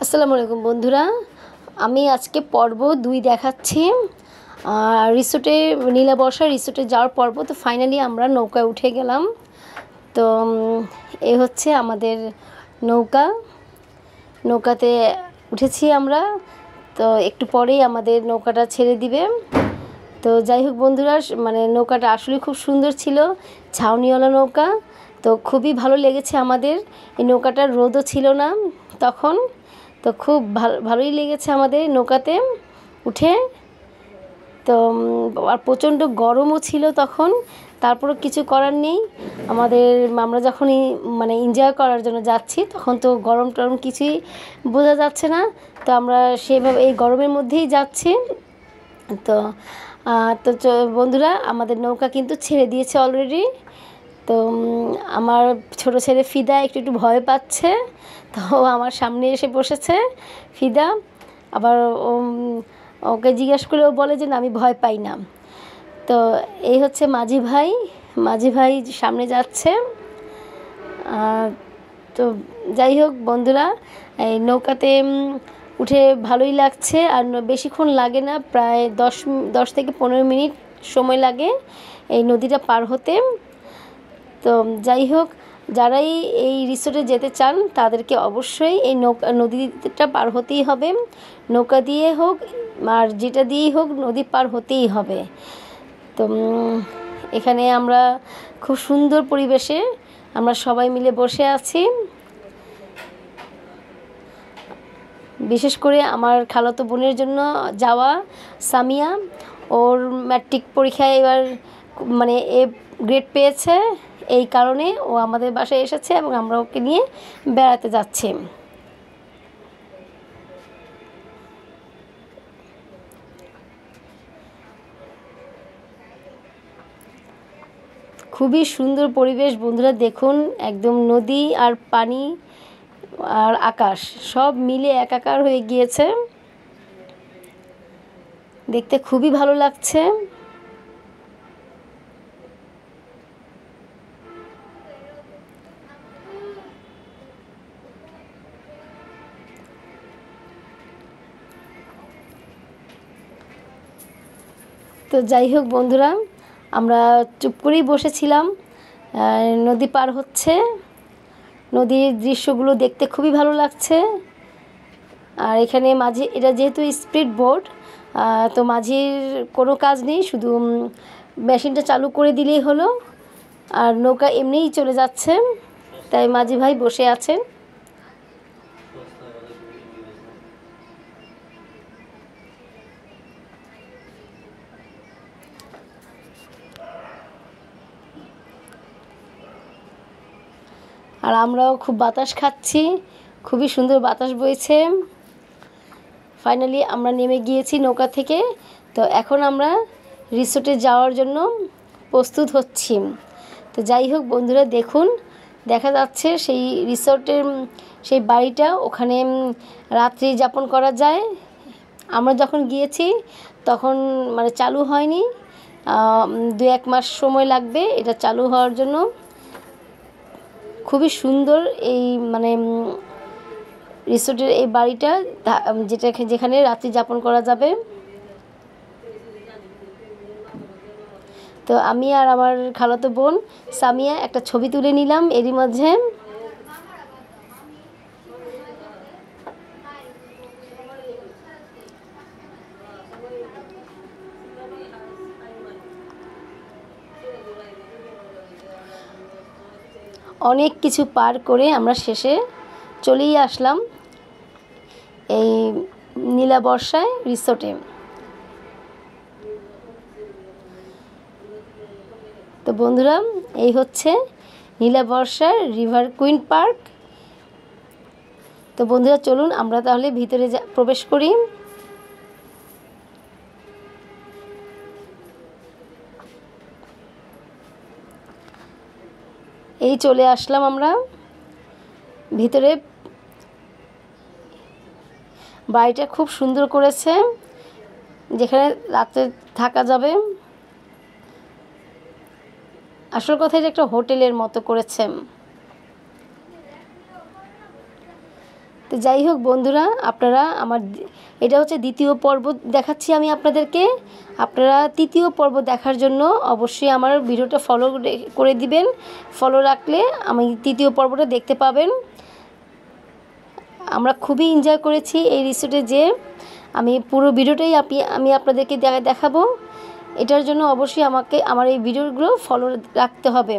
আসসালামু আলাইকুম বন্ধুরা, আমি আজকে পর্ব 2 দেখাচ্ছি। রিসোর্টে নীলাবর্ষা রিসোর্টে যাওয়ার পর্ব। তো ফাইনালি আমরা নৌকায় উঠে গেলাম। তো এই হচ্ছে আমাদের নৌকা। নৌকাতে উঠেছি আমরা। তো একটু পরেই আমাদের নৌকাটা ছেড়ে দিবে। তো যাই হোক বন্ধুরা, মানে নৌকাটা আসলে খুব সুন্দর ছিল, ছাউনিওয়ালা নৌকা। তো খুবই ভালো লেগেছে আমাদের। এই নৌকাটার রোদও ছিল না তখন। তো খুব ভালোই লেগেছে আমাদের নৌকাতে উঠে। তো আর প্রচণ্ড গরমও ছিল তখন, তারপরও কিছু করার নেই। আমরা যখনই মানে এনজয় করার জন্য যাচ্ছি, তখন তো গরম টরম কিছুই বোঝা যাচ্ছে না। তো আমরা সেইভাবে এই গরমের মধ্যেই যাচ্ছি। তো বন্ধুরা, আমাদের নৌকা কিন্তু ছেড়ে দিয়েছে অলরেডি। তো আমার ছোট ছেলে ফিদা একটু ভয় পাচ্ছে। তো আমার সামনে এসে বসেছে ফিদা। আবার ওকে জিজ্ঞাসা করলে ও বলে যে না, আমি ভয় পাই না। তো এই হচ্ছে মাঝি ভাই সামনে যাচ্ছে। তো যাই হোক বন্ধুরা, এই নৌকাতে উঠে ভালোই লাগছে। আর বেশিক্ষণ লাগে না, প্রায় 10 থেকে 15 মিনিট সময় লাগে এই নদীটা পার হতে। তো যাই হোক, যারাই এই রিসোর্টে যেতে চান তাদেরকে অবশ্যই এই নদীটা পার হতেই হবে। নৌকা দিয়ে হোক আর যেটা দিয়েই হোক, নদী পার হতেই হবে। তো এখানে আমরা খুব সুন্দর পরিবেশে আমরা সবাই মিলে বসে আছি। বিশেষ করে আমার খালাতো বোনের জন্য যাওয়া সামিয়া, ওর ম্যাট্রিক পরীক্ষায় এবার মানে এ গ্রেড পেয়েছে। এই কারণে ও আমাদের বাসায় এসেছে এবং আমরা ওকে নিয়ে বেড়াতে যাচ্ছি। খুবই সুন্দর পরিবেশ বন্ধুরা, দেখুন একদম নদী আর পানি আর আকাশ সব মিলে একাকার হয়ে গিয়েছে। দেখতে খুবই ভালো লাগছে। তো যাই হোক বন্ধুরা, আমরা চুপ করেই বসেছিলাম। নদী পার হচ্ছে, নদীর দৃশ্যগুলো দেখতে খুবই ভালো লাগছে। আর এখানে এটা যেহেতু স্পিড বোট, তো মাঝির কোনো কাজ নেই, শুধু মেশিনটা চালু করে দিলেই হলো। আর নৌকা এমনিই চলে যাচ্ছে, তাই মাঝি ভাই বসে আছেন। আর আমরাও খুব বাতাস খাচ্ছি, খুবই সুন্দর বাতাস বইছে। ফাইনালি আমরা নেমে গিয়েছি নৌকা থেকে। তো এখন আমরা রিসোর্টে যাওয়ার জন্য প্রস্তুত হচ্ছি। তো যাই হোক বন্ধুরা, দেখুন দেখা যাচ্ছে সেই রিসোর্টের সেই বাড়িটা, ওখানে রাত্রি যাপন করা যায়। আমরা যখন গিয়েছি তখন মানে চালু হয়নি, 2-1 মাস সময় লাগবে এটা চালু হওয়ার জন্য। খুবই সুন্দর এই মানে রিসোর্টের এই বাড়িটা, যেখানে রাত্রি যাপন করা যাবে। তো আমি আর আমার খালাতো বোন সামিয়া একটা ছবি তুলে নিলাম এরই মধ্যে। অনেক কিছু পার করে আমরা শেষে চলেই আসলাম এই নীলাবর্ষায় রিসোর্টে। তো বন্ধুরা, এই হচ্ছে নীলাবর্ষার রিভার কুইন পার্ক। তো বন্ধুরা চলুন আমরা তাহলে ভিতরে প্রবেশ করি। এই চলে আসলাম আমরা ভিতরে। বাড়িটা খুব সুন্দর করেছে, যেখানে রাতে থাকা যাবে। আসল কথা, এটা একটা হোটেলের মতো করেছে। তো যাই হোক বন্ধুরা, আপনারা এটা হচ্ছে দ্বিতীয় পর্ব দেখাচ্ছি আমি আপনাদেরকে। আপনারা তৃতীয় পর্ব দেখার জন্য অবশ্যই আমার ভিডিওটা ফলো করে দিবেন। ফলো রাখলে আমি তৃতীয় পর্বটা দেখতে পাবেন। আমরা খুবই এনজয় করেছি এই রিসোর্টে যে। আমি পুরো ভিডিওটাই আমি আপনাদেরকে দেখাবো। এটার জন্য অবশ্যই আমাকে আমার এই ভিডিওগুলো ফলো রাখতে হবে।